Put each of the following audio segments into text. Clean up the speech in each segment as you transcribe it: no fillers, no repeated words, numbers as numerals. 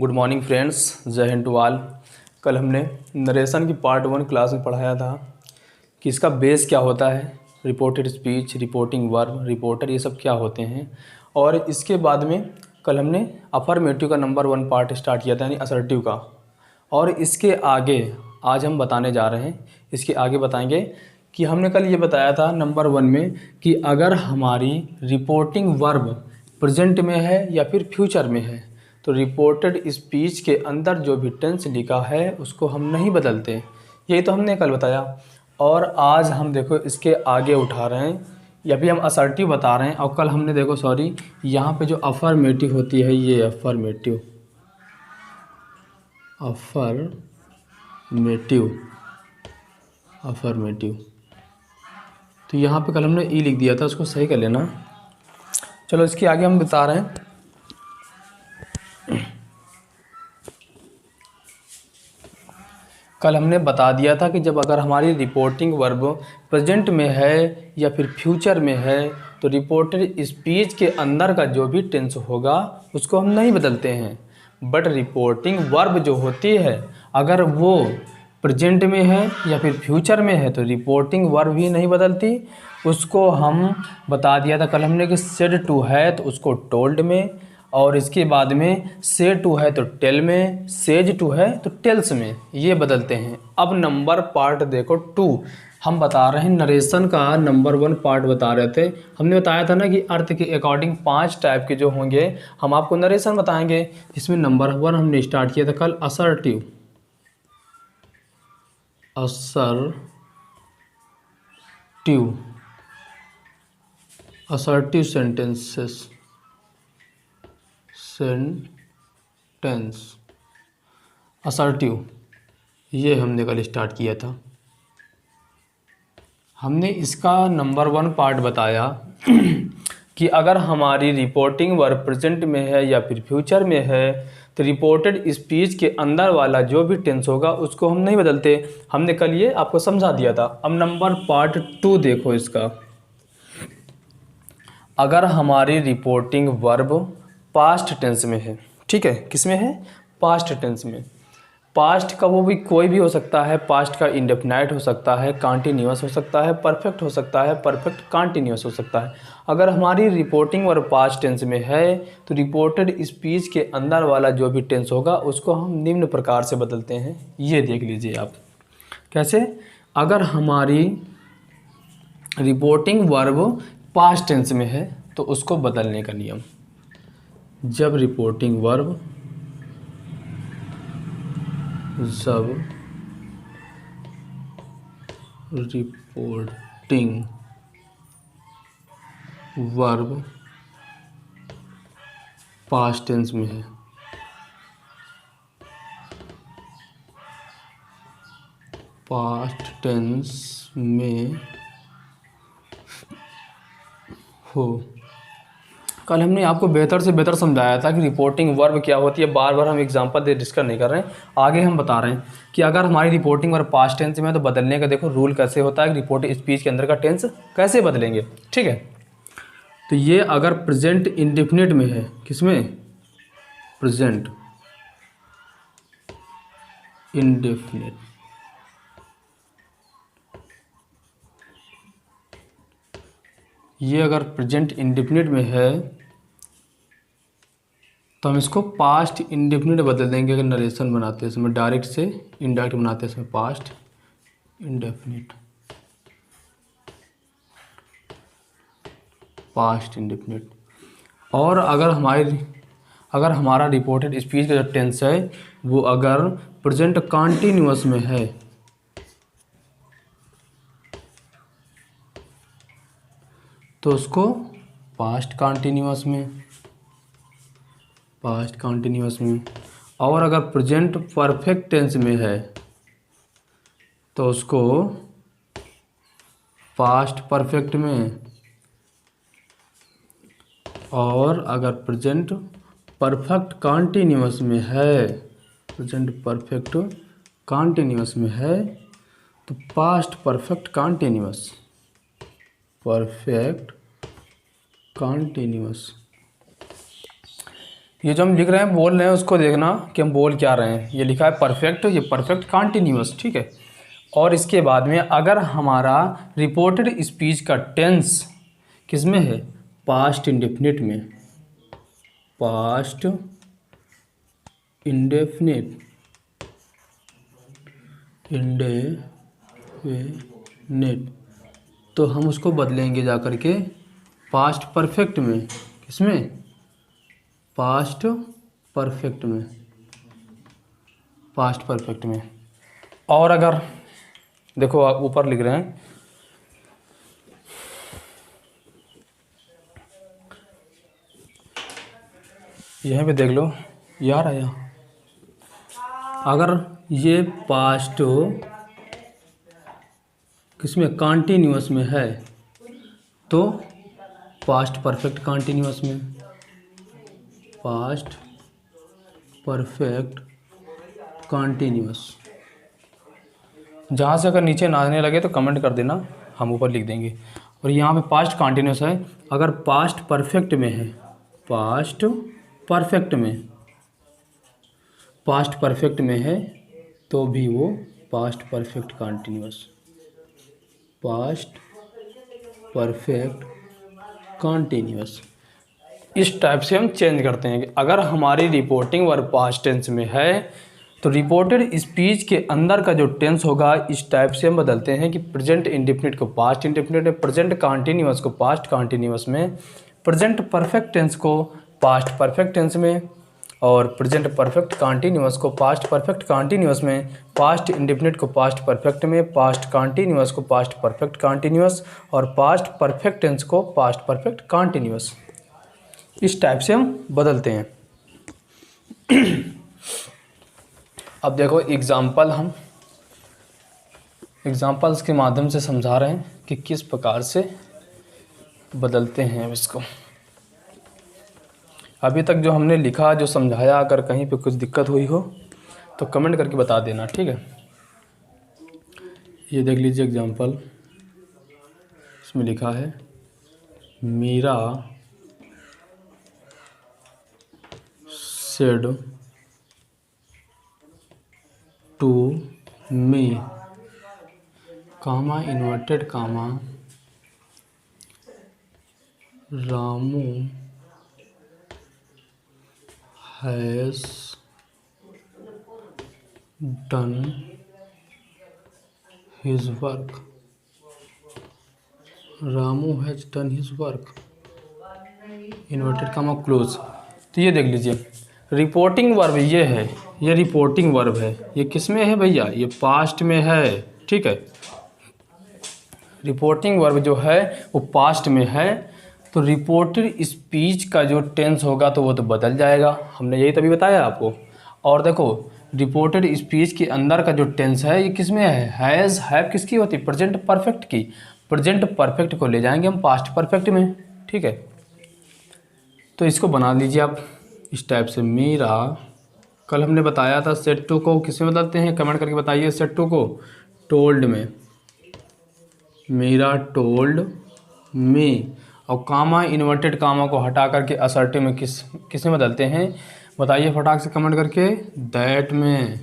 Good morning friends, जय Hind to all. कल हमने नरेशन की पार्ट 1 क्लास में पढ़ाया था कि इसका बेस क्या होता है, reported speech, reporting verb, reporter, ये सब क्या होते हैं। और इसके बाद में कल हमने अफर्मेटिव का नंबर 1 पार्ट स्टार्ट किया था, यानी असर्टिव का। और इसके आगे आज हम बताने जा रहे हैं, इसके आगे बताएंगे कि हमने कल ये बताया था नंबर 1 में कि अगर हमारी रिपोर्टिंग वर्ब प्रेजेंट में है या फिर फ्यूचर में है तो रिपोर्टेड स्पीच के अंदर जो भी टेंस लिखा है उसको हम नहीं बदलते। यही तो हमने कल बताया। और आज हम देखो इसके आगे उठा रहे हैं, या भी हम असर्टिव बता रहे हैं। और कल हमने देखो यहाँ पे जो अफर्मेटिव होती है, ये अफर्मेटिव अफर्मेटिव तो यहाँ पे कल हमने ई लिख दिया था, उसको सही कर लेना। चलो इसके आगे हम बता रहे हैं। कल हमने बता दिया था कि जब अगर हमारी रिपोर्टिंग वर्ब प्रेजेंट में है या फिर फ्यूचर में है तो रिपोर्टेड स्पीच के अंदर का जो भी टेंस होगा उसको हम नहीं बदलते हैं। बट रिपोर्टिंग वर्ब जो होती है अगर वो प्रेजेंट में है या फिर फ्यूचर में है तो रिपोर्टिंग वर्ब भी नहीं बदलती। उसको हम बता दिया था कल हमने कि सेड टू है तो उसको टोल्ड में, और इसके बाद में से टू है तो टेल में, सेज टू है तो टेल्स में, ये बदलते हैं। अब नंबर पार्ट देखो 2 हम बता रहे हैं, नरेशन का नंबर 1 पार्ट बता रहे थे। हमने बताया था ना कि अर्थ के अकॉर्डिंग 5 टाइप के जो होंगे हम आपको नरेशन बताएंगे। इसमें नंबर 1 हमने स्टार्ट किया था कल असर्टिव सेंटेंसेस असर्टिव, ये हमने कल स्टार्ट किया था। हमने इसका नंबर 1 पार्ट बताया कि अगर हमारी रिपोर्टिंग वर्ब प्रेजेंट में है या फिर फ्यूचर में है तो रिपोर्टेड स्पीच के अंदर वाला जो भी टेंस होगा उसको हम नहीं बदलते। हमने कल ये आपको समझा दिया था। अब नंबर पार्ट 2 देखो इसका। अगर हमारी रिपोर्टिंग वर्ब पास्ट टेंस में है, ठीक है, किस में है? पास्ट टेंस में। पास्ट का वो भी कोई भी हो सकता है, पास्ट का इंडेफिनाइट हो सकता है, कॉन्टिन्यूअस हो सकता है, परफेक्ट हो सकता है, परफेक्ट कॉन्टिन्यूअस हो सकता है। अगर हमारी रिपोर्टिंग वर्ब पास्ट टेंस में है तो रिपोर्टेड स्पीच के अंदर वाला जो भी टेंस होगा उसको हम निम्न प्रकार से बदलते हैं। ये देख लीजिए आप कैसे। अगर हमारी रिपोर्टिंग वर्ब पास्ट टेंस में है तो उसको बदलने का नियम, जब रिपोर्टिंग वर्ब पास्ट टेंस में है हो। कल हमने आपको बेहतर से बेहतर समझाया था कि रिपोर्टिंग वर्ब क्या होती है। बार बार हम एग्जांपल दे डिस्कस नहीं कर रहे हैं, आगे हम बता रहे हैं कि अगर हमारी रिपोर्टिंग वर्ब पास्ट टेंस में है तो बदलने का देखो रूल कैसे होता है, रिपोर्ट स्पीच के अंदर का टेंस कैसे बदलेंगे, ठीक है। तो ये अगर प्रेजेंट इंडेफिनिट में है, किसमें? प्रेजेंट इंडेफिनिट, ये अगर प्रेजेंट इंडेफिनिट में है तो हम इसको पास्ट इंडेफिनिट बदल देंगे। अगर नरेशन बनाते हैं इसमें डायरेक्ट से इनडायरेक्ट बनाते हैं इसमें पास्ट इंडेफिनिट। और अगर हमारा रिपोर्टेड स्पीच का जो टेंस है वो अगर प्रेजेंट कॉन्टिन्यूअस में है तो उसको पास्ट कॉन्टिन्यूअस में, और अगर प्रेजेंट परफेक्ट टेंस में है तो उसको पास्ट परफेक्ट में, और अगर प्रेजेंट परफेक्ट कॉन्टिन्यूअस में है तो पास्ट परफेक्ट कॉन्टिन्यूअस। ये जो हम लिख रहे हैं बोल रहे हैं उसको देखना कि हम बोल क्या रहे हैं। ये लिखा है परफेक्ट, ये परफेक्ट कंटिन्यूअस, ठीक है। और इसके बाद में अगर हमारा रिपोर्टेड स्पीच का टेंस किस में है, पास्ट इंडेफिनिट में, पास्ट इंडेफिनिट, इंडेफिनिट, तो हम उसको बदलेंगे जा कर के पास्ट परफेक्ट में। किसमें, पास्ट परफेक्ट में, पास्ट परफेक्ट में। और अगर देखो आप ऊपर लिख रहे हैं, यहाँ पे देख लो यार आया, अगर ये पास्ट किसमें, कॉन्टिन्यूअस में है, तो पास्ट परफेक्ट कॉन्टिन्यूअस में, पास्ट परफेक्ट कॉन्टिन्यूअस। जहाँ से अगर नीचे ना आने लगे तो कमेंट कर देना, हम ऊपर लिख देंगे। और यहाँ पे पास्ट कॉन्टिन्यूअस है, अगर पास्ट परफेक्ट में है, पास्ट परफेक्ट में, पास्ट परफेक्ट में है तो भी वो past perfect continuous, past perfect continuous. इस टाइप से हम चेंज करते हैं कि अगर हमारी रिपोर्टिंग वर्ब पास्ट टेंस में है तो रिपोर्टेड स्पीच के अंदर का जो टेंस होगा इस टाइप से हम बदलते हैं कि प्रेजेंट इंडेफिनिट को पास्ट इंडेफिनिट में, प्रेजेंट कॉन्टिन्यूअस को पास्ट कॉन्टिन्यूअस में, प्रेजेंट परफेक्ट टेंस को पास्ट परफेक्ट टेंस में, और प्रेजेंट परफेक्ट कॉन्टिन्यूअस को पास्ट परफेक्ट कॉन्टिन्यूअस में, पास्ट इंडेफिनिट को पास्ट परफेक्ट में, पास्ट कॉन्टिन्यूअस को पास्ट परफेक्ट कॉन्टिन्यूअस, और पास्ट परफेक्ट टेंस को पास्ट परफेक्ट कॉन्टिन्यूअस। इस टाइप से हम बदलते हैं। अब देखो हम एग्जाम्पल्स के माध्यम से समझा रहे हैं कि किस प्रकार से बदलते हैं इसको। अभी तक जो हमने लिखा, जो समझाया, अगर कहीं पे कुछ दिक्कत हुई हो तो कमेंट करके बता देना, ठीक है। ये देख लीजिए एग्जाम्पल, इसमें लिखा है Meera said to me, comma inverted comma, Ramu has done his work, Ramu has done his work, inverted comma close. तो ये देख लीजिए रिपोर्टिंग वर्ब ये है, ये रिपोर्टिंग वर्ब है, ये किस में है भैया, ये पास्ट में है, ठीक है। रिपोर्टिंग वर्ब जो है वो पास्ट में है, तो रिपोर्टेड स्पीच का जो टेंस होगा तो वो तो बदल जाएगा, हमने यही तभी बताया आपको। और देखो रिपोर्टेड स्पीच के अंदर का जो टेंस है ये किस में है, हैज़, हैव किसकी होती है, प्रेजेंट परफेक्ट की, प्रेजेंट परफेक्ट को ले जाएंगे हम पास्ट परफेक्ट में, ठीक है। तो इसको बना लीजिए आप इस टाइप से, मीरा, कल हमने बताया था सेट टू को किस में बदलते हैं, कमेंट करके बताइए। सेट टू को टोल्ड में, मीरा टोल्ड मी, और कामा इन्वर्टेड कामा को हटा करके असर्टिव में किस में बदलते हैं, बताइए फटाक से कमेंट करके। दैट में,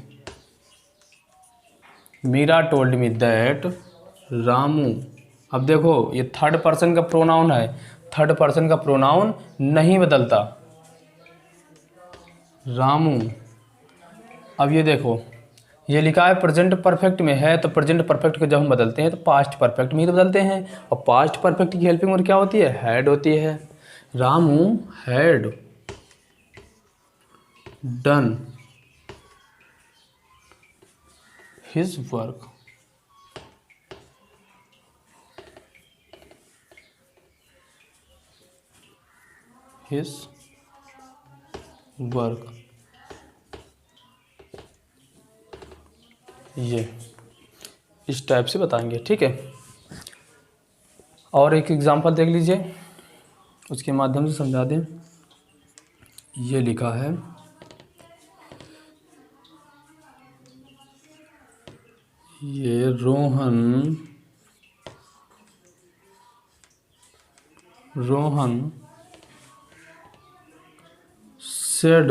Meera told me that Ramu. अब देखो ये थर्ड पर्सन का प्रोनाउन है, थर्ड पर्सन का प्रोनाउन नहीं बदलता, रामू। अब ये देखो ये लिखा है प्रेजेंट परफेक्ट में है, तो प्रेजेंट परफेक्ट को जब हम बदलते हैं तो पास्ट परफेक्ट में ही तो बदलते हैं, और पास्ट परफेक्ट की हेल्पिंग वर्ब क्या होती है, हैड होती है। Ramu had done his work, his work. ये इस टाइप से बताएंगे, ठीक है। और एक एग्जांपल देख लीजिए, उसके माध्यम से समझा दें। ये लिखा है ये Rohan said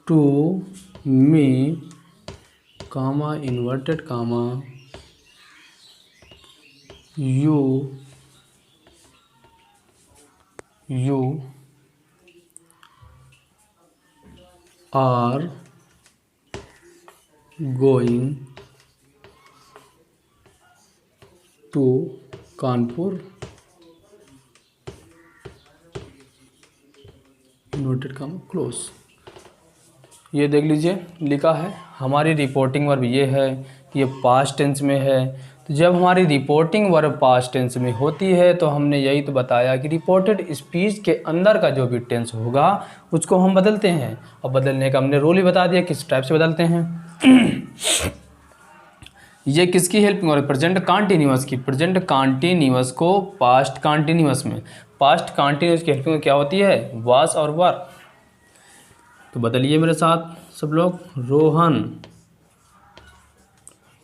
to me, comma inverted comma, you are going to Kanpur, inverted comma close. ये देख लीजिए लिखा है हमारी रिपोर्टिंग वर्ब ये है, ये पास्ट टेंस में है। तो जब हमारी रिपोर्टिंग वर्ब पास्ट टेंस में होती है तो हमने यही तो बताया कि रिपोर्टेड स्पीच के अंदर का जो भी टेंस होगा उसको हम बदलते हैं, और बदलने का हमने रूल ही बता दिया किस टाइप से बदलते हैं। ये किसकी हेल्प में, प्रेजेंट कॉन्टिन्यूअस की, प्रेजेंट कॉन्टिन्यूअस को पास्ट कॉन्टिन्यूअस में, पास्ट कॉन्टिन्यूअस की हेल्प में क्या होती है, वाज और वर। तो बदलिए मेरे साथ सब लोग। रोहन,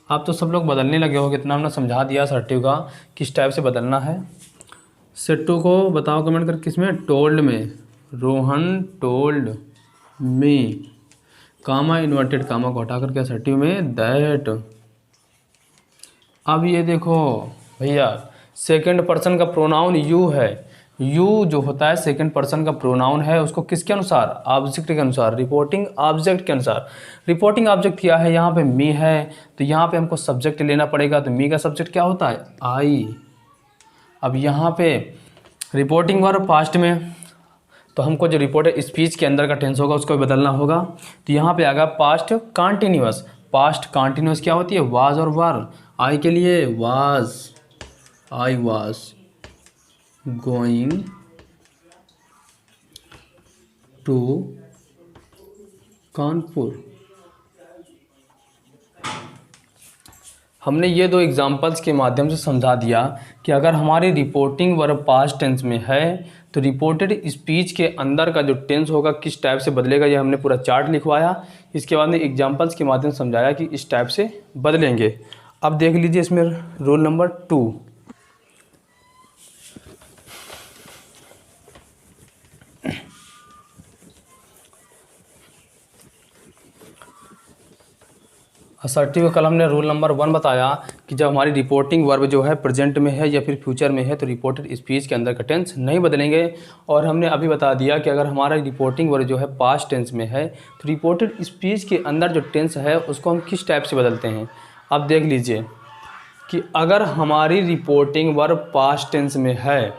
आप तो सब लोग बदलने लगे हो, कितना हमने समझा दिया सर्टिव का किस टाइप से बदलना है। सेट्टू को बताओ कमेंट कर किस में, टोल्ड में। Rohan told me, comma inverted कामा को हटा कर क्या सर्टिव में, दैट। अब ये देखो भैया सेकंड पर्सन का प्रोनाउन यू है, यू जो होता है सेकंड पर्सन का प्रोनाउन है, उसको किसके अनुसार, ऑब्जेक्ट के अनुसार, रिपोर्टिंग ऑब्जेक्ट के अनुसार। रिपोर्टिंग ऑब्जेक्ट क्या है, यहाँ पे मी है तो यहाँ पे हमको सब्जेक्ट लेना पड़ेगा, तो मी का सब्जेक्ट क्या होता है, आई। अब यहाँ पे रिपोर्टिंग वर्ब पास्ट में, तो हमको जो रिपोर्टेड स्पीच के अंदर का टेंस होगा उसको भी बदलना होगा। तो यहाँ पे आएगा पास्ट कॉन्टिन्यूअस, पास्ट कॉन्टिन्यूअस क्या होती है, वाज और वर। आई के लिए was, I was going to Kanpur. हमने ये दो एग्जाम्पल्स के माध्यम से समझा दिया कि अगर हमारी रिपोर्टिंग वर्ब पास्ट टेंस में है तो रिपोर्टेड स्पीच के अंदर का जो टेंस होगा किस टाइप से बदलेगा, ये हमने पूरा चार्ट लिखवाया। इसके बाद में एग्जाम्पल्स के माध्यम से समझाया कि इस टाइप से बदलेंगे। अब देख लीजिए इसमें रूल नंबर 2। असर्टिव कल हमने रूल नंबर 1 बताया कि जब हमारी रिपोर्टिंग वर्ब जो है प्रेजेंट में है या फिर फ्यूचर में है तो रिपोर्टेड स्पीच के अंदर का टेंस नहीं बदलेंगे। और हमने अभी बता दिया कि अगर हमारा रिपोर्टिंग वर्ब जो है पास्ट टेंस में है तो रिपोर्टेड स्पीच के अंदर जो टेंस है उसको हम किस टाइप से बदलते हैं। अब देख लीजिए कि अगर हमारी रिपोर्टिंग वर्ब पास्ट टेंस में है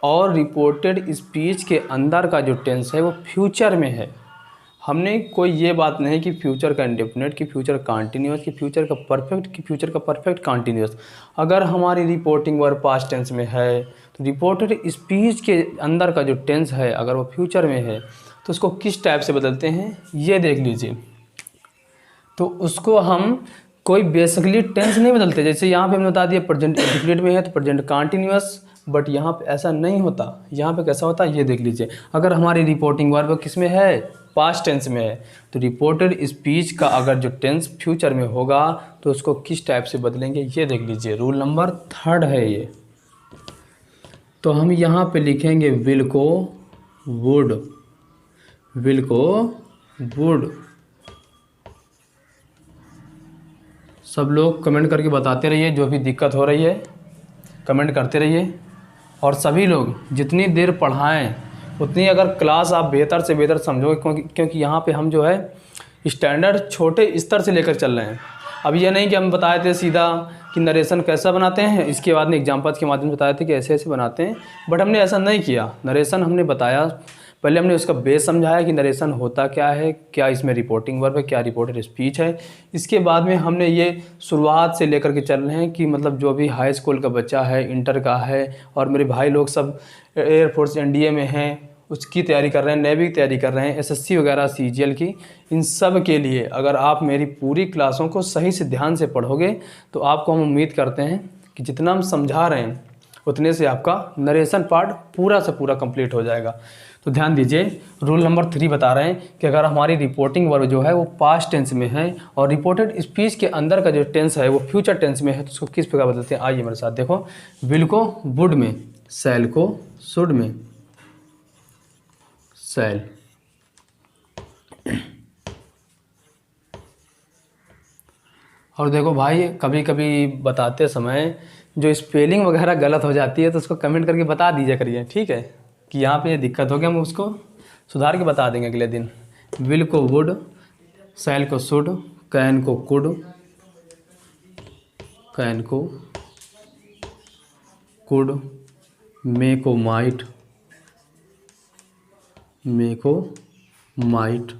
और रिपोर्टेड स्पीच के अंदर का जो टेंस है वो फ्यूचर में है, हमने कोई ये बात नहीं कि फ्यूचर का इंडेफिनिट, कि फ्यूचर कॉन्टिन्यूअस, कि फ्यूचर का परफेक्ट, कि फ्यूचर का परफेक्ट कॉन्टिन्यूअस। अगर हमारी रिपोर्टिंग वर्ब पास्ट टेंस में है तो रिपोर्टेड स्पीच के अंदर का जो टेंस है अगर वो फ्यूचर में है तो उसको किस टाइप से बदलते हैं ये देख लीजिए। तो उसको हम कोई बेसिकली टेंस नहीं बदलते, जैसे यहाँ पे हमने बता दिया प्रेजेंट इंडेफिनिट में है तो प्रेजेंट कॉन्टिन्यूअस, बट यहाँ पे ऐसा नहीं होता। यहाँ पे कैसा होता है ये देख लीजिए। अगर हमारी रिपोर्टिंग वर्ब किस में है, पास्ट टेंस में है, तो रिपोर्टेड स्पीच का अगर जो टेंस फ्यूचर में होगा तो उसको किस टाइप से बदलेंगे ये देख लीजिए। रूल नंबर 3 है ये। तो हम यहाँ पे लिखेंगे विल को वुड, विल को वुड। सब लोग कमेंट करके बताते रहिए, जो भी दिक्कत हो रही है कमेंट करते रहिए। और सभी लोग जितनी देर पढ़ाएं उतनी अगर क्लास आप बेहतर से बेहतर समझोगे, क्योंकि यहाँ पे हम जो है स्टैंडर्ड छोटे स्तर से लेकर चल रहे हैं। अब ये नहीं कि हम बताए थे सीधा कि नरेशन कैसा बनाते हैं, इसके बाद में एग्जाम्पल्स के माध्यम से बताए थे कि ऐसे ऐसे बनाते हैं, बट हमने ऐसा नहीं किया। नरेशन हमने बताया, पहले हमने उसका बेस समझाया कि नरेशन होता क्या है, क्या इसमें रिपोर्टिंग वर्ब है, क्या रिपोर्टेड स्पीच है। इसके बाद में हमने ये शुरुआत से लेकर के चल रहे हैं कि मतलब जो भी हाई स्कूल का बच्चा है, इंटर का है, और मेरे भाई लोग सब एयरफोर्स एनडीए में हैं, उसकी तैयारी कर रहे हैं, नेवी की तैयारी कर रहे हैं, एसएससी वगैरह सीजीएल की, इन सब के लिए अगर आप मेरी पूरी क्लासों को सही से ध्यान से पढ़ोगे तो आपको हम उम्मीद करते हैं कि जितना हम समझा रहे हैं उतने से आपका नरेशन पार्ट पूरा से पूरा कंप्लीट हो जाएगा। तो ध्यान दीजिए, रूल नंबर 3 बता रहे हैं कि अगर हमारी रिपोर्टिंग वर्ब जो है वो पास्ट टेंस में है और रिपोर्टेड स्पीच के अंदर का जो टेंस है वो फ्यूचर टेंस में है तो उसको किस प्रकार बदलते हैं, आइए मेरे साथ देखो। विल को वुड में, शैल को शुड में, शैल। और देखो भाई, कभी कभी बताते समय जो स्पेलिंग वगैरह गलत हो जाती है तो उसको कमेंट करके बता दीजिए करिए, ठीक है, कि यहाँ पे ये दिक्कत हो गया, हम उसको सुधार के बता देंगे अगले दिन। विल को वुड, शैल को शुड, कैन को कुड, कैन को कुड, मे को माइट, मे को माइट।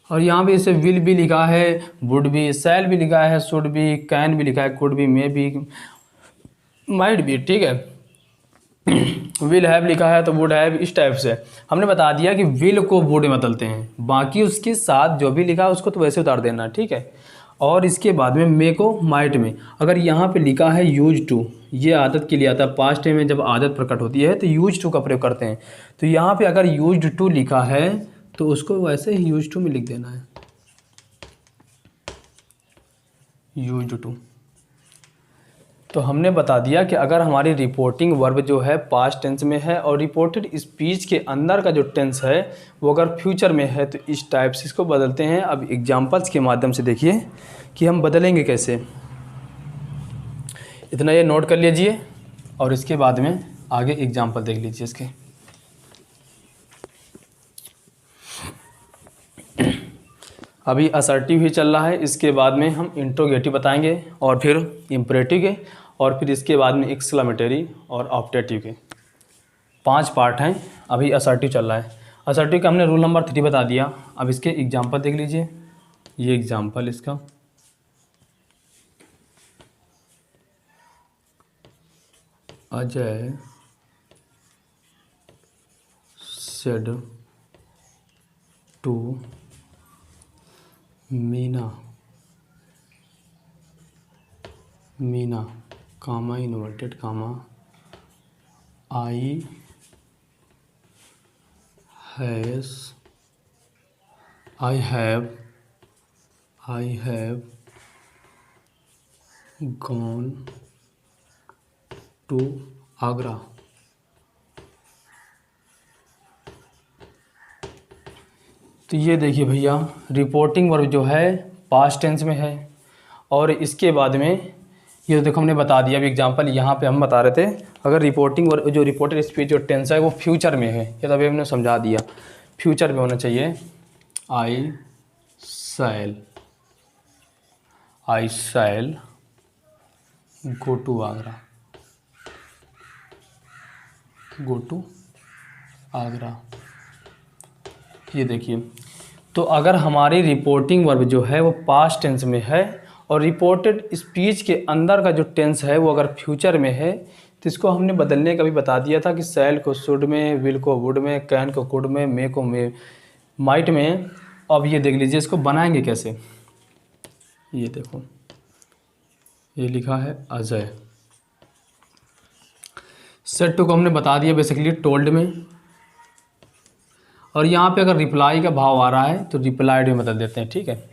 और यहाँ पे इसे विल भी लिखा है, वुड भी, शैल भी लिखा है, शुड भी, कैन भी लिखा है, कुड भी, मे भी, माइट भी, ठीक है। विल हैव लिखा है तो वुड हैव, इस टाइप से हमने बता दिया कि विल को वुड में बदलते हैं, बाकी उसके साथ जो भी लिखा है उसको तो वैसे उतार देना, ठीक है। और इसके बाद में मे को माइट में, अगर यहाँ पे लिखा है यूज टू, ये आदत के लिए आता है, पास्ट टाइम में जब आदत प्रकट होती है तो यूज टू का प्रयोग करते हैं। तो यहाँ पे अगर यूज टू लिखा है तो उसको वैसे ही यूज टू में लिख देना है, यूज टू। तो हमने बता दिया कि अगर हमारी रिपोर्टिंग वर्ब जो है पास्ट टेंस में है और रिपोर्टेड स्पीच के अंदर का जो टेंस है वो अगर फ्यूचर में है तो इस टाइप से इसको बदलते हैं। अब एग्जांपल्स के माध्यम से देखिए कि हम बदलेंगे कैसे। इतना ये नोट कर लीजिए और इसके बाद में आगे एग्जांपल देख लीजिए इसके। अभी असर्टिव ही चल रहा है, इसके बाद में हम इंट्रोगेटिव बताएंगे और फिर इम्परेटिव के, और फिर इसके बाद में एक्सक्लेमेटरी और ऑप्टेटिव के 5 पार्ट हैं। अभी असर्टिव चल रहा है। असर्टिव का हमने रूल नंबर 3 बता दिया। अब इसके एग्जांपल देख लीजिए। ये एग्जांपल इसका, Ajay said to Meena comma inverted comma I have gone to Agra. तो ये देखिए भैया, रिपोर्टिंग वर्ब जो है पास्ट टेंस में है और इसके बाद में ये देखो हमने बता दिया। अभी एग्जांपल यहाँ पे हम बता रहे थे, अगर रिपोर्टिंग वर्ब जो रिपोर्टेड स्पीच जो टेंस है वो फ्यूचर में है, ये तो अभी हमने समझा दिया, फ्यूचर में होना चाहिए। आई शैल गो टू आगरा, ये देखिए। तो अगर हमारी रिपोर्टिंग वर्ब जो है वो पास्ट टेंस में है और रिपोर्टेड स्पीच के अंदर का जो टेंस है वो अगर फ्यूचर में है तो इसको हमने बदलने का भी बता दिया था कि शैल को शुड में, विल को वुड में, कैन को कुड में, मे को माइट में। अब ये देख लीजिए इसको बनाएंगे कैसे। ये देखो, ये लिखा है अजय। सेड टू को हमने बता दिया बेसिकली टोल्ड में, और यहाँ पे अगर रिप्लाई का भाव आ रहा है तो रिप्लाइड में बदल देते हैं, ठीक है।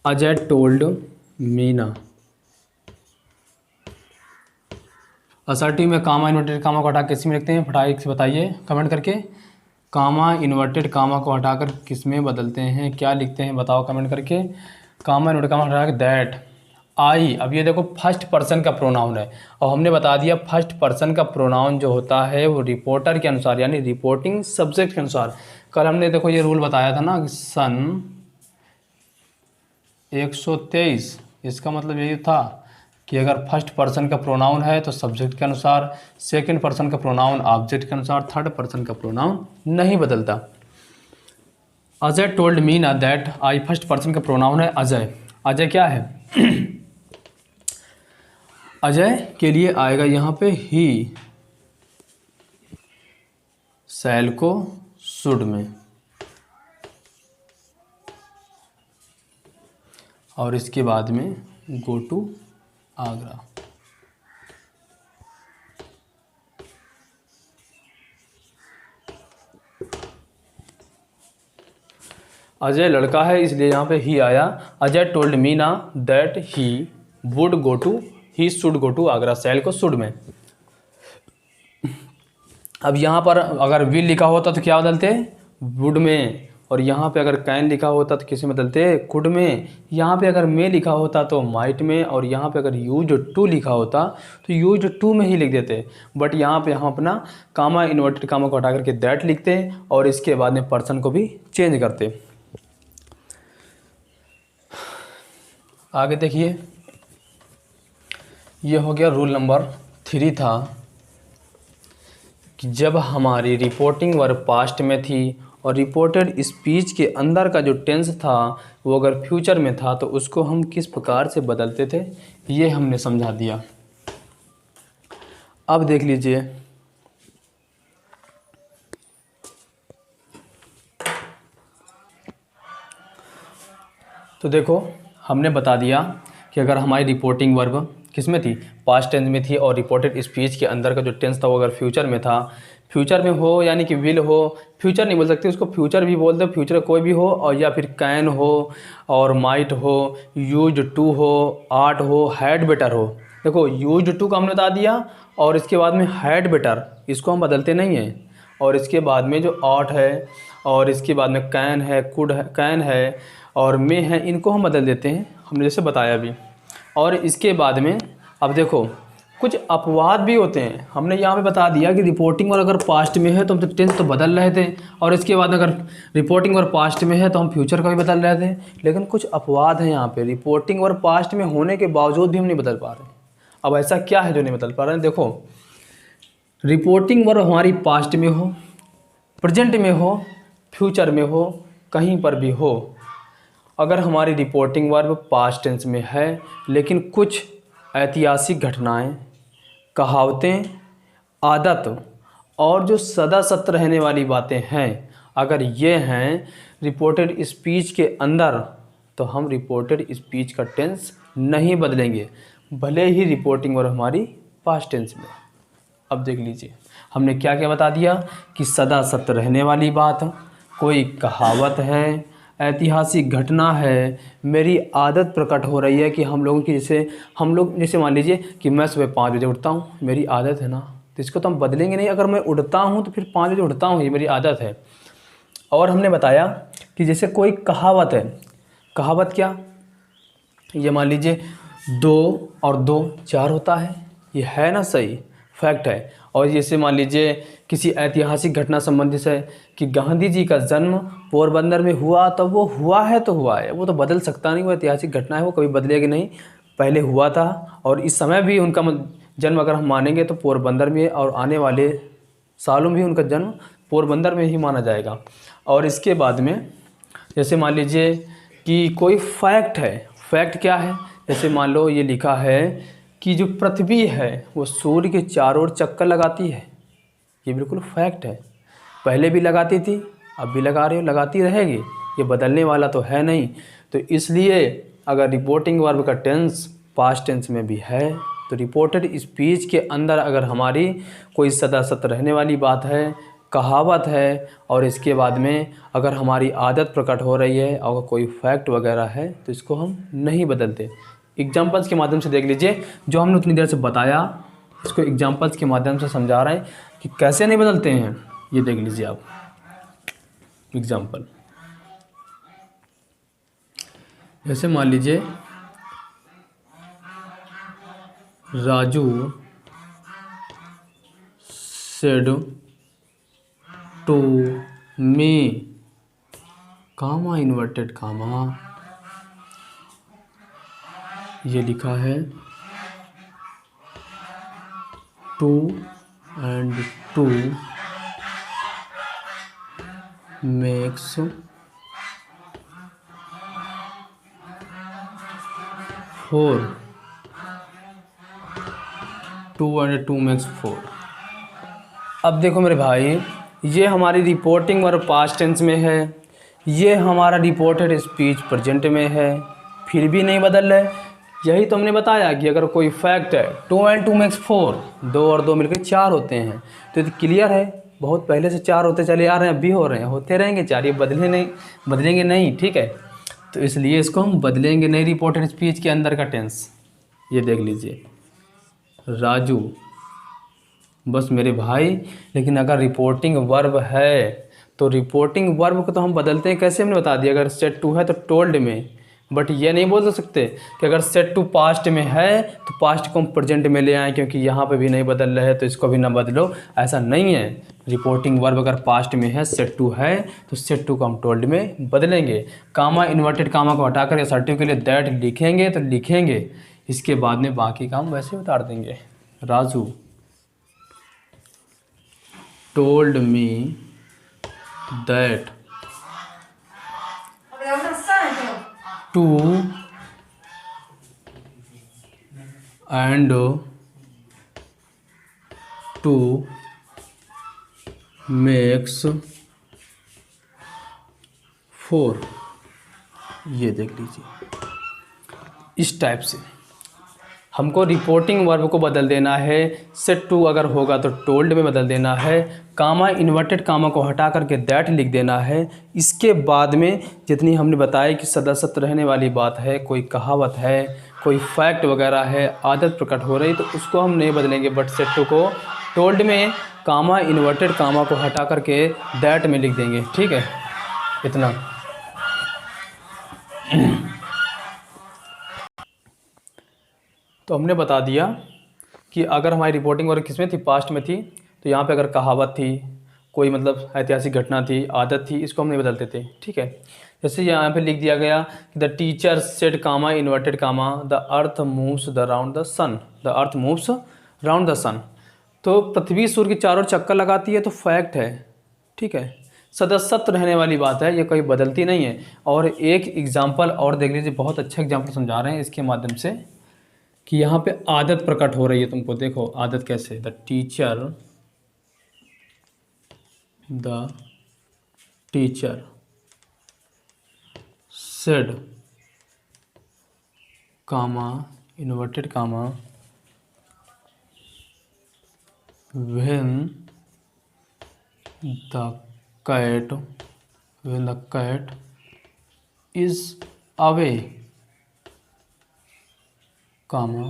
अजय टोल्ड मीना। असर्टिव में कामा इन्वर्टेड कामा को हटा किस में लिखते हैं, फटाक से बताइए कमेंट करके। कामा इन्वर्टेड कामा को हटाकर किस में बदलते हैं, क्या लिखते हैं बताओ कमेंट करके। कामा इन्वर्टेड कामा हटा के दैट आई। अब ये देखो फर्स्ट पर्सन का प्रोनाउन है और हमने बता दिया फर्स्ट पर्सन का प्रोनाउन जो होता है वो रिपोर्टर के अनुसार यानी रिपोर्टिंग सब्जेक्ट के अनुसार। कल हमने देखो ये रूल बताया था ना कि सन 123, इसका मतलब यही था कि अगर फर्स्ट पर्सन का प्रोनाउन है तो सब्जेक्ट के अनुसार, सेकंड पर्सन का प्रोनाउन ऑब्जेक्ट के अनुसार, थर्ड पर्सन का प्रोनाउन नहीं बदलता। Ajay told Meena that I, first person का प्रोनाउन है अजय। अजय क्या है अजय के लिए आएगा यहाँ पे ही, शैल को शुड में, और इसके बाद में गो टू आगरा। अजय लड़का है इसलिए यहाँ पे ही आया। Ajay told Meena that he would go to, he should go to Agra, shall को शुड में। अब यहाँ पर अगर विल लिखा होता तो क्या बदलते, वुड में, और यहाँ पे अगर कैन लिखा होता तो किसे बदलते, कुड में। यहाँ पे अगर मे लिखा होता तो माइट में, और यहाँ पे अगर यूज टू लिखा होता तो यूज टू में ही लिख देते। बट यहाँ पे हम अपना कामा, इन्वर्टेड कामा को हटा करके दैट लिखते और इसके बाद में पर्सन को भी चेंज करते। आगे देखिए, ये हो गया रूल नंबर 3 था कि जब हमारी रिपोर्टिंग वर्ब पास्ट में थी और रिपोर्टेड स्पीच के अंदर का जो टेंस था वो अगर फ्यूचर में था तो उसको हम किस प्रकार से बदलते थे, ये हमने समझा दिया। अब देख लीजिए, तो देखो हमने बता दिया कि अगर हमारी रिपोर्टिंग वर्ब किस में थी, पास्ट टेंस में थी, और रिपोर्टेड स्पीच के अंदर का जो टेंस था वो अगर फ्यूचर में था, फ्यूचर में हो यानी कि विल हो, फ्यूचर नहीं बोल सकते उसको, फ्यूचर भी बोल दो, फ्यूचर कोई भी हो, और या फिर कैन हो और माइट हो, यूज टू हो, आर्ट हो, हैड बेटर हो। देखो यूज टू का हमने बता दिया और इसके बाद में हैड बेटर, इसको हम बदलते नहीं हैं, और इसके बाद में जो आर्ट है और इसके बाद में कैन है, कुड है, कैन है और मे है, इनको हम बदल देते हैं, हमने जैसे बताया भी। और इसके बाद में अब देखो कुछ अपवाद भी होते हैं, हमने यहाँ पे बता दिया कि रिपोर्टिंग और अगर पास्ट में है तो हम तो टेंस तो बदल रहे थे, और इसके बाद अगर रिपोर्टिंग और पास्ट में है तो हम फ्यूचर का भी बदल रहे थे। लेकिन कुछ अपवाद हैं यहाँ पे, रिपोर्टिंग और पास्ट में होने के बावजूद भी हम नहीं बदल पा रहे। अब ऐसा क्या है जो नहीं बदल पा रहे हैं, देखो रिपोर्टिंग वर्ब हमारी पास्ट में हो, प्रेजेंट में हो, फ्यूचर में हो, कहीं पर भी हो, अगर हमारी रिपोर्टिंग वर्ब पास्ट टेंस में है लेकिन कुछ ऐतिहासिक घटनाएं, कहावतें, आदत और जो सदा सत्य रहने वाली बातें हैं, अगर ये हैं रिपोर्टेड स्पीच के अंदर, तो हम रिपोर्टेड स्पीच का टेंस नहीं बदलेंगे, भले ही रिपोर्टिंग वर्ब हमारी पास्ट टेंस में। अब देख लीजिए हमने क्या क्या बता दिया कि सदा सत्य रहने वाली बात, कोई कहावत है, ऐतिहासिक घटना है, मेरी आदत प्रकट हो रही है कि हम लोगों की जैसे मान लीजिए कि मैं सुबह 5 बजे उठता हूँ, मेरी आदत है ना, तो इसको तो हम बदलेंगे नहीं। अगर मैं उठता हूँ तो फिर 5 बजे उठता हूँ, ये मेरी आदत है। और हमने बताया कि जैसे कोई कहावत है, कहावत क्या, ये मान लीजिए 2 और 2 4 होता है, ये है ना सही, फैक्ट है। और जैसे मान लीजिए किसी ऐतिहासिक घटना संबंधित है कि गांधी जी का जन्म पोरबंदर में हुआ, तब वो हुआ है तो हुआ है, वो तो बदल सकता नहीं, वो ऐतिहासिक घटना है, वो कभी बदलेगी नहीं, पहले हुआ था और इस समय भी उनका जन्म अगर हम मानेंगे तो पोरबंदर में, और आने वाले सालों में भी उनका जन्म पोरबंदर में ही माना जाएगा। और इसके बाद में जैसे मान लीजिए कि कोई फैक्ट है, फैक्ट क्या है, जैसे मान लो ये लिखा है कि जो पृथ्वी है वो सूर्य के चारों ओर चक्कर लगाती है, ये बिल्कुल फैक्ट है, पहले भी लगाती थी, अब भी लगा रही हो, लगाती रहेगी, ये बदलने वाला तो है नहीं। तो इसलिए अगर रिपोर्टिंग वर्ब का टेंस पास्ट टेंस में भी है तो रिपोर्टेड स्पीच के अंदर अगर हमारी कोई सदा सत्य रहने वाली बात है, कहावत है, और इसके बाद में अगर हमारी आदत प्रकट हो रही है और कोई फैक्ट वगैरह है तो इसको हम नहीं बदलते। एग्जाम्पल्स के माध्यम से देख लीजिए, जो हमने उतनी देर से बताया इसको एग्जाम्पल्स के माध्यम से समझा रहे हैं कि कैसे नहीं बदलते हैं। ये देख लीजिए आप एग्जाम्पल, जैसे मान लीजिए Raju said to me, comma inverted comma, ये लिखा है 2 and 2 makes 4, 2 and 2 makes 4। अब देखो मेरे भाई, ये हमारी रिपोर्टिंग वर्ब पास्ट टेंस में है, ये हमारा रिपोर्टेड स्पीच प्रेजेंट में है, फिर भी नहीं बदल रहे। यही तो हमने बताया कि अगर कोई फैक्ट है 2 and 2 makes 4, 2 और 2 मिलकर 4 होते हैं, तो ये क्लियर है, बहुत पहले से 4 होते चले आ रहे हैं, अब भी हो रहे हैं, होते रहेंगे 4, ये बदलेंगे नहीं, ठीक है। तो इसलिए इसको हम बदलेंगे नहीं रिपोर्टेड स्पीच के अंदर का टेंस। ये देख लीजिए राजू बस मेरे भाई। लेकिन अगर रिपोर्टिंग वर्ब है तो रिपोर्टिंग वर्ब को तो हम बदलते हैं कैसे, हमने बता दिया। अगर सेड टू है तो टोल्ड में, बट ये नहीं बोल सकते कि अगर सेड टू पास्ट में है तो पास्ट को हम प्रेजेंट में ले आएँ, क्योंकि यहाँ पे भी नहीं बदल रहे हैं तो इसको भी ना बदलो, ऐसा नहीं है। रिपोर्टिंग वर्ब अगर पास्ट में है, सेड टू है, तो सेड टू को हम टोल्ड में बदलेंगे। कामा, इन्वर्टेड कामा को हटाकर असर्टिव के लिए दैट लिखेंगे तो लिखेंगे, इसके बाद में बाकी काम वैसे उतार देंगे। Raju told me that two and two makes four. ये देख लीजिए, इस टाइप से हमको रिपोर्टिंग वर्ब को बदल देना है। सेड टू अगर होगा तो टोल्ड में बदल देना है। कामा, इन्वर्टेड कामा को हटा करके दैट लिख देना है। इसके बाद में जितनी हमने बताया कि सदस्यत्व रहने वाली बात है, कोई कहावत है, कोई फैक्ट वगैरह है, आदत प्रकट हो रही, तो उसको हम नहीं बदलेंगे, बट सेड टू को टोल्ड में कामा, इन्वर्टेड कामा को हटा करके दैट में लिख देंगे। ठीक है, इतना। तो हमने बता दिया कि अगर हमारी रिपोर्टिंग वर्ब किस में थी, पास्ट में थी, तो यहाँ पे अगर कहावत थी, कोई मतलब ऐतिहासिक घटना थी, आदत थी, इसको हम नहीं बदलते थे। ठीक है, जैसे यहाँ पे लिख दिया गया कि the teacher said comma, inverted comma, the earth moves the round the sun, the earth moves round the sun. तो पृथ्वी सूर्य के चारों चक्कर लगाती है, तो फैक्ट है। ठीक है, सदस्यत्व रहने वाली बात है, ये कोई बदलती नहीं है। और एक एग्जाम्पल और देख लीजिए, बहुत अच्छा एग्जाम्पल समझा रहे हैं इसके माध्यम से कि यहाँ पे आदत प्रकट हो रही है तुमको। देखो आदत कैसे, the teacher said comma, inverted comma, when the cat is away, comma,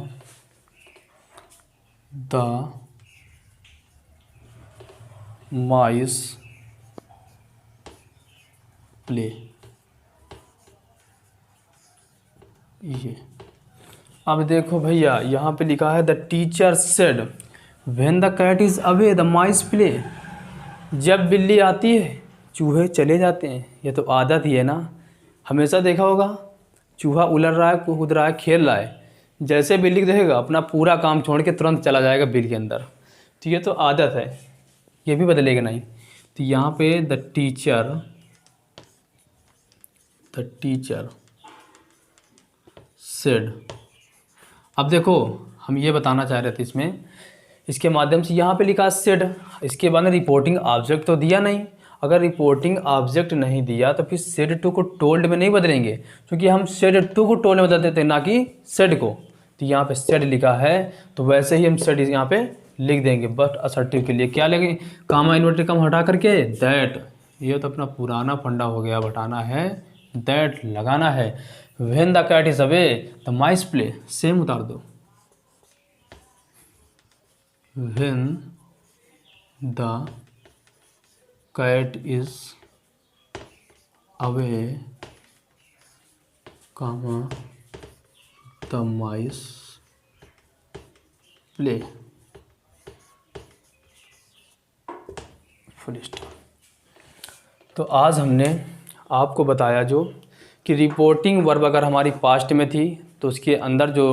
the mice play. ये अब देखो भैया, यहाँ पे लिखा है the teacher said when the cat is away the mice play. जब बिल्ली आती है चूहे चले जाते हैं। ये तो आदत ही है ना, हमेशा देखा होगा, चूहा उलर रहा है, कूद रहा है, खेल रहा है, जैसे बिल्ली देखेगा अपना पूरा काम छोड़ के तुरंत चला जाएगा बिल के अंदर। तो ये तो आदत है, ये भी बदलेगा नहीं। तो यहाँ पे द टीचर सेड। अब देखो हम ये बताना चाह रहे थे इसमें, इसके माध्यम से यहाँ पे लिखा सेड, इसके बाद में रिपोर्टिंग ऑब्जेक्ट तो दिया नहीं। अगर रिपोर्टिंग ऑब्जेक्ट नहीं दिया तो फिर सेड टू को टोल्ड में नहीं बदलेंगे, क्योंकि हम सेड टू को टोल्ड में बदल देते हैं, ना कि सेड को। तो यहाँ पे सेड लिखा है तो वैसे ही हम सेड यहाँ पे लिख देंगे, बट असर्टिव के लिए क्या लगेंगे, कामा, इन्वर्टेड कामा हटा करके दैट। ये तो अपना पुराना फंडा हो गया, हटाना है, दैट लगाना है। When the cat is away the mice play, same उतार दो। When the cat is away, comma, the mice play, full stop. तो आज हमने आपको बताया जो कि रिपोर्टिंग वर्ब अगर हमारी पास्ट में थी तो उसके अंदर जो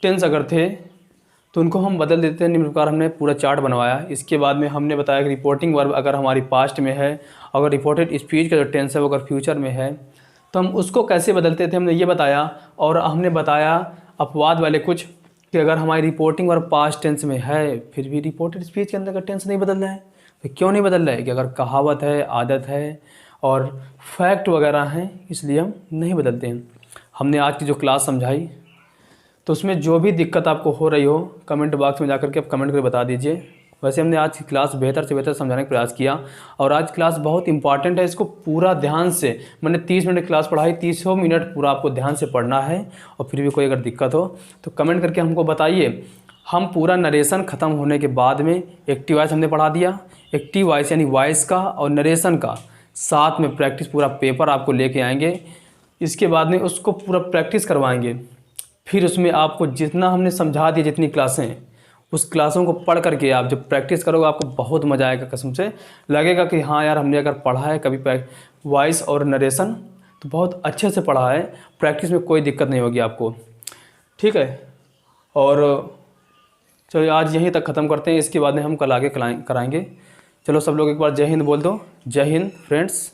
टेंस अगर थे तो उनको हम बदल देते हैं। निम्न प्रकार हमने पूरा चार्ट बनवाया। इसके बाद में हमने बताया कि रिपोर्टिंग वर्ब अगर हमारी पास्ट में है, अगर रिपोर्टेड स्पीच का जो टेंस है वो अगर फ्यूचर में है तो हम उसको कैसे बदलते थे, हमने ये बताया। और हमने बताया अपवाद वाले कुछ कि अगर हमारी रिपोर्टिंग वर्ब पास्ट टेंस में है फिर भी रिपोर्टेड स्पीच के अंदर का टेंस नहीं बदल रहा है, तो क्यों नहीं बदल रहा है कि अगर कहावत है, आदत है और फैक्ट वगैरह हैं, इसलिए हम नहीं बदलते हैं। हमने आज की जो क्लास समझाई तो उसमें जो भी दिक्कत आपको हो रही हो कमेंट बॉक्स में जाकर के आप कमेंट करके बता दीजिए। वैसे हमने आज की क्लास बेहतर से बेहतर समझाने का प्रयास किया और आज क्लास बहुत इंपॉर्टेंट है, इसको पूरा ध्यान से, मैंने 30 मिनट क्लास पढ़ाई, 30 मिनट पूरा आपको ध्यान से पढ़ना है। और फिर भी कोई अगर दिक्कत हो तो कमेंट करके हमको बताइए। हम पूरा नरेशन ख़त्म होने के बाद में एक्टिव वॉइस हमने पढ़ा दिया। एक्टिव वॉइस यानी वॉइस का और नरेशन का साथ में प्रैक्टिस, पूरा पेपर आपको लेके आएंगे। इसके बाद में उसको पूरा प्रैक्टिस करवाएंगे। फिर उसमें आपको जितना हमने समझा दिया, जितनी क्लासें, उस क्लासों को पढ़ करके आप जब प्रैक्टिस करोगे आपको बहुत मज़ा आएगा। कसम से लगेगा कि हाँ यार, हमने अगर पढ़ा है कभी वॉइस और नरेशन तो बहुत अच्छे से पढ़ा है, प्रैक्टिस में कोई दिक्कत नहीं होगी आपको। ठीक है, और चलो आज यहीं तक ख़त्म करते हैं, इसके बाद में हम कल आगे कराएंगे। चलो सब लोग एक बार जय हिंद बोल दो। जय हिंद फ्रेंड्स।